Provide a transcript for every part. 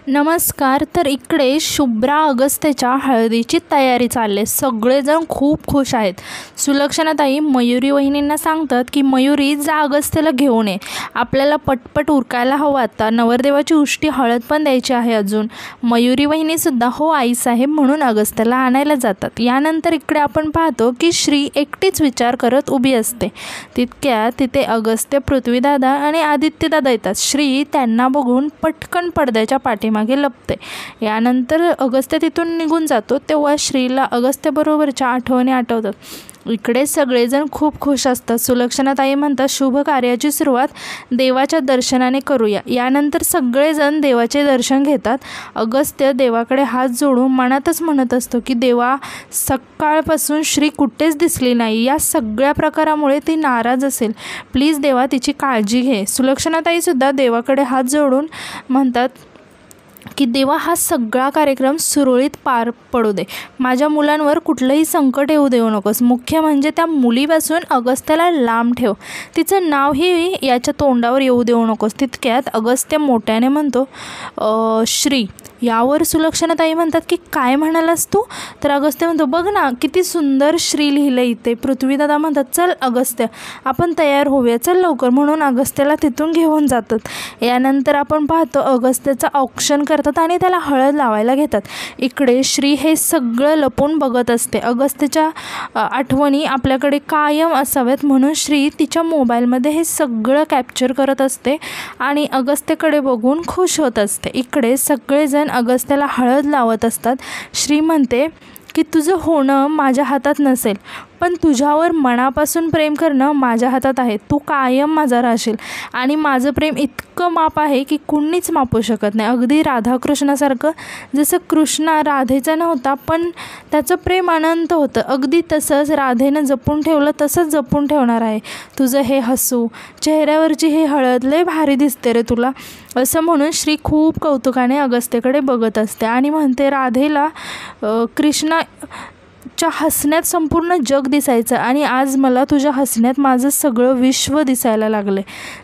नमस्कार. तर इकडे शुभ्रा अगस्त्यच्या हळदीची तयारी चालली. सगळेजण खूप खुश आहेत. सुलक्षणाताई मयुरी वहिनींना सांगतात की मयुरी जा अगस्त्यला घेऊन ये, आपल्याला पटपट उरकायला हवं, आता नवरदेवाची उष्टी हळद पण द्यायची आहे अजून. मयुरी वहिनीसुद्धा हो आई साहेब म्हणून अगस्त्यला आणायला जातात. यानंतर इकडे आपण पाहतो की श्री एकटीच विचार करत उभी असते. तितक्यात तिथे अगस्त्य, पृथ्वीदादा आणि आदित्यदादा येतात. श्री त्यांना बघून पटकन पडद्याच्या पाठीमागे लपते. यानंतर अगस्त्य तिथून निघून जातो. तेव्हा श्रीला अगस्त्यबरोबरच्या आठवणी आठवतात. इकडे सगळेजण खूप खुश असतात. सुलक्षणाताई म्हणतात शुभ कार्याची सुरुवात देवाच्या दर्शनाने करूया. यानंतर सगळेजण देवाचे दर्शन घेतात. अगस्त्य देवाकडे हात जोडून मनातच म्हणत असतो की देवा, सकाळपासून श्री कुठेच दिसली नाही, या सगळ्या प्रकारामुळे ती नाराज असेल, प्लीज देवा तिची काळजी घे. सुलक्षणाताईसुद्धा देवाकडे हात जोडून म्हणतात की देवा, हा सगळा कार्यक्रम सुरळीत पार पडू दे, माझ्या मुलांवर कुठलंही संकट येऊ देऊ नकोस, मुख्य म्हणजे त्या मुलीपासून अगस्त्याला लांब ठेव, तिचं नावही याच्या तोंडावर येऊ देऊ नकोस. तितक्यात अगस्त्य मोठ्याने म्हणतो श्री. यावर सुलक्षणाताई म्हणतात की काय म्हणालास तू? तर अगस्त्य म्हणतो बघ ना किती सुंदर श्री लिहिलं इथे. पृथ्वीदादा म्हणतात चल अगस्त्य आपण तयार होऊया, चल लवकर, म्हणून अगस्त्याला तिथून घेऊन जातात. यानंतर आपण पाहतो अगस्त्याचं औक्षण करतात आणि त्याला हळद लावायला घेतात. इकडे श्री हे सगळं लपून बघत असते. अगस्त्याच्या आठवणी आपल्याकडे कायम असाव्यात म्हणून श्री तिच्या मोबाईलमध्ये हे सगळं कॅप्चर करत असते आणि अगस्त्याकडे बघून खुश होत असते. इकडे सगळेजण अगस्त्याला हळद लावत असतात. श्री म्हणते की तुझं होणं माझ्या हातात नसेल, पण तुझ्यावर मनापासून प्रेम करणं माझ्या हातात आहे. तू कायम माझा राहशील आणि माझं प्रेम इतकं माप आहे की कुणीच मापू शकत नाही. अगदी राधाकृष्णासारखं, जसं कृष्णा राधेचा नव्हता पण त्याचं प्रेम अनंत होतं, अगदी तसंच राधेनं जपून ठेवलं तसंच जपून ठेवणार आहे. तुझं हे हसू, चेहऱ्यावरची हे हळद लय भारी दिसते रे तुला, असं म्हणून श्री खूप कौतुकाने अगस्त्यकडे बघत असते आणि म्हणते राधेला कृष्णाच्या हसण्यात संपूर्ण जग दिसायचं आणि आज मला तुझ्या हसण्यात माझं सगळं विश्व दिसायला लागले.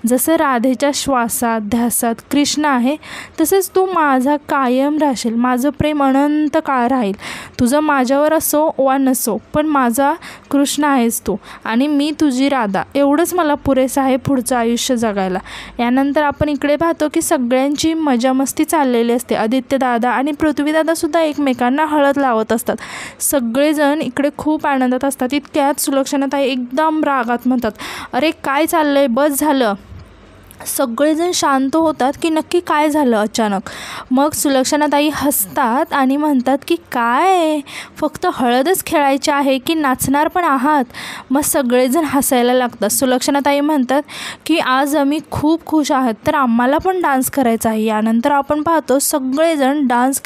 जसं राधेच्या श्वासात ध्यासात कृष्ण आहे तसेच तू माझा कायम राहशील, माझं प्रेम अनंत काळ राहील. तुझं माझ्यावर असो वा नसो पण माझा कृष्ण आहेस तू आणि मी तुझी राधा, एवढंच मला पुरेसं आहे पुढचं आयुष्य जगायला. यानंतर आपण इकडे पाहतो की सगळ्यांची मजामस्ती चाललेली असते. आदित्यदादा आणि पृथ्वीदादासुद्धा एकमेकांना हळद लावत असतात. सगळेजण इकडे खूप आनंदात असतात. इतक्यात सुलक्षणाताई एकदम रागात म्हणतात अरे काय चाललंय, बस झालं. सगळेजण शांत होतात की नक्की काय झालं अचानक. मग सुलक्षणाताई हसतात आणि म्हणतात की काय, फक्त हळदच खेळायची आहे की नाचणार पण आहात? मग सगळेजण हसायला लागतात. सुलक्षणाताई म्हणतात की आज आम्ही खूप खुश आहात तर आम्हाला पण डान्स करायचा आहे. यानंतर आपण पाहतो सगळेजण डान्स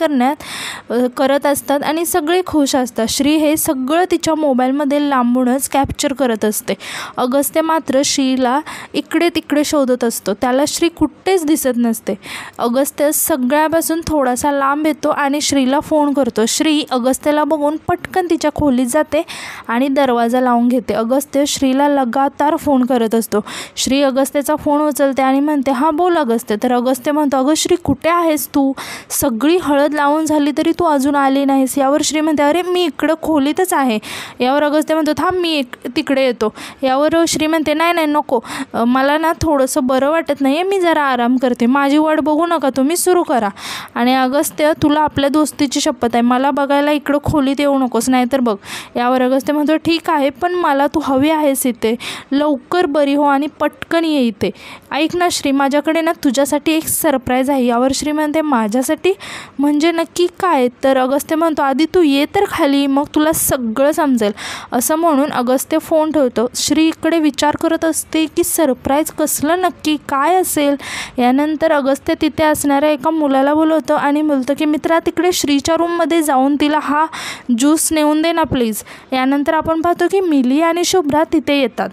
करत असतात आणि सगळे खुश असतात. श्री हे सगळं तिच्या मोबाईलमध्ये लांबूनच कॅप्चर करत असते. अगस्त्य मात्र श्रीला इकडे तिकडे शोधत असतो, त्याला श्री कुठेच दिसत नसते. अगस्त्य सगळ्यापासून थोडासा लांब येतो आणि श्रीला फोन करतो. श्री अगस्त्याला बघून पटकन तिच्या खोलीत जाते आणि दरवाजा लावून घेते. अगस्त्य श्रीला लगातार फोन करत असतो. श्री अगस्त्याचा फोन उचलते आणि म्हणते हां बोल अगस्त्य. तर अगस्त्य म्हणतो अगं श्री कुठे आहेस तू, सगळी हळद लावून झाली तरी तू अजून आली नाहीस. यावर श्री म्हणते अरे मी इकडं खोलीतच आहे. यावर अगस्त्य म्हणतो थांब मी तिकडे येतो. यावर श्री म्हणते नाही नाही नको, मला ना थोडंसं बरं वाटत नाही आहे, मी जरा आराम करते, माझी वाट बघू नका, तुम्ही सुरू करा. आणि अगस्त्य तुला आपल्या दोस्तीची शपथ आहे, मला बघायला इकडं खोलीत येऊ नकोस नाहीतर बघ. यावर अगस्त्य म्हणतो ठीक आहे पण मला तू हवी आहेस इथे, लवकर बरी हो आणि पटकन ये इथे. ऐक ना श्री, माझ्याकडे ना तुझ्यासाठी एक सरप्राईज आहे. यावर श्री म्हणते माझ्यासाठी म्हणजे नक्की काय? तर अगस्त्य म्हणतो आधी तू ये तर खाली, मग तुला सगळं समजेल. असं म्हणून अगस्त्य फोन ठेवतो. श्री इकडे विचार करत असते की सरप्राईज कसलं नक्की काय असेल. यानंतर अगस्त्य तिथे असणाऱ्या एका मुलाला बोलवतो आणि बोलतो की मित्रा तिकडे श्रीच्या रूममध्ये जाऊन तिला हा ज्यूस नेऊन दे ना प्लीज. यानंतर आपण पाहतो की मिली आणि शुभ्रा तिथे येतात.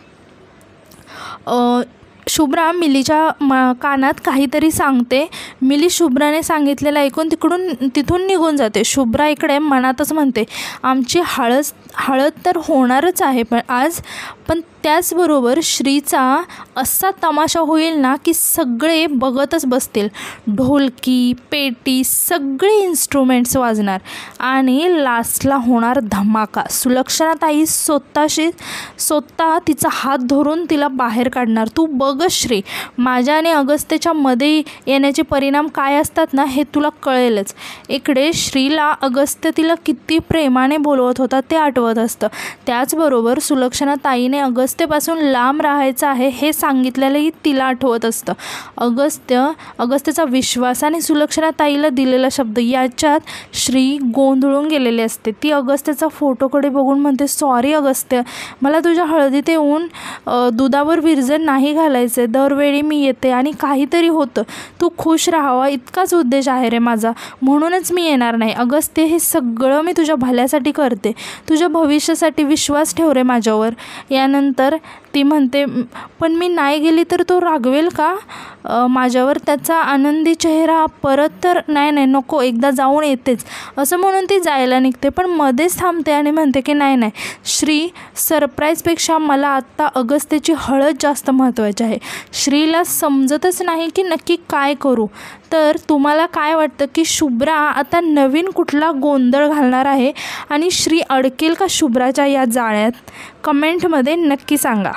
शुभ्रा मिलीच्या कानात काहीतरी सांगते. मिली शुभ्राने सांगितलेलं ऐकून तिथून निघून जाते. शुभ्रा इकडे मनातच म्हणते, आमची हळद तर होणारच आहे पण त्याचबरोबर श्रीचा असा तमाशा होईल ना की सगळे बघतच बसतील. ढोलकी, पेटी, सगळे इन्स्ट्रुमेंट्स वाजणार आणि लास्टला होणार धमाका. सुलक्षणाताई स्वतः तिचा हात धरून तिला बाहेर काढणार. तू बघ श्री, माझ्या आणि अगस्त्यच्या मध्ये येण्याचे परिणाम काय असतात ना हे तुला कळेलच. इकडे श्रीला अगस्त्य तिला किती प्रेमाने बोलवत होता ते आठवत असतं. त्याचबरोबर सुलक्षणाताईने अगस्त्यपासून लांब राहायचं आहे हे सांगितलेलंही तिला आठवत असतं. अगस्त्यचा विश्वास आणि सुलक्षणाताईला दिलेला शब्द याच्यात श्री गोंधळून गेलेले असते. ती अगस्त्यचा फोटोकडे बघून म्हणते, सॉरी अगस्त्य, मला तुझ्या हळदीत येऊन दुधावर विरजण नाही घालायचे. दरवेळी मी येते आणि काहीतरी होतं. तू खुश राहावा इतकाच उद्देश आहे रे माझा, म्हणूनच मी येणार नाही. अगस्त्य, हे सगळं मी तुझ्या भल्यासाठी करते. तुझ्या भविष्यासाठी विश्वास ठेव रे माझ्यावर. यानंतर ती म्हणते, पण मी नाही गेली तर तो रागवेल का माझ्यावर? त्याचा आनंदी चेहरा परत तर नाही नको, एकदा जाऊन येतेच असं म्हणून ती जायला निघते. पण मध्येच थांबते आणि म्हणते की नाही श्री, सरप्राईजपेक्षा मला आत्ता अगस्त्यची हळद जास्त महत्त्वाची आहे. श्रीला समजतच नाही की नक्की काय करू. तर तुम्हाला काय वाटतं की शुभ्रा आता नवीन कुठला गोंधळ घालणार आहे आणि श्री अडकेल का शुभ्राच्या या जाळ्यात? कमेंटमध्ये नक्की सांगा.